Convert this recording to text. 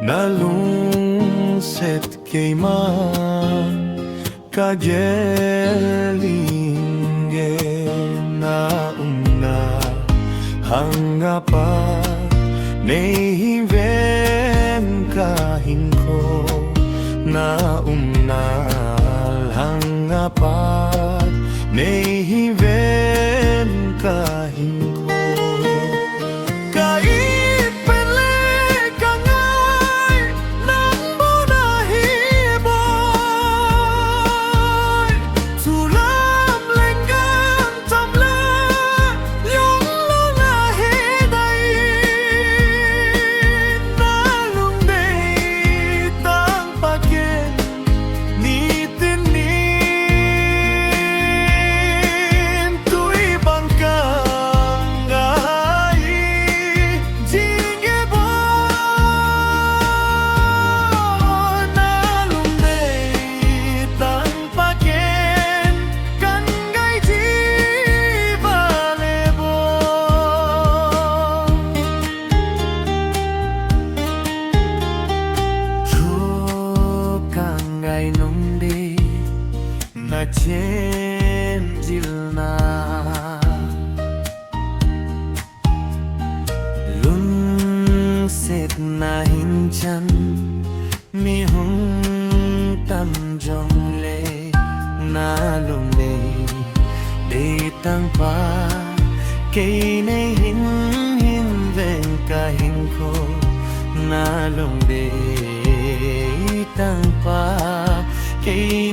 Nalungset kay man kagelinge na una hangapa nehiven kahingko na umnal hangapat nehiven kahingko na chen jilna lun set na hinchan mi hung tam jong le na lung le de tang pa kay ne hin hin ven ka hin ko na lung de tang pa kay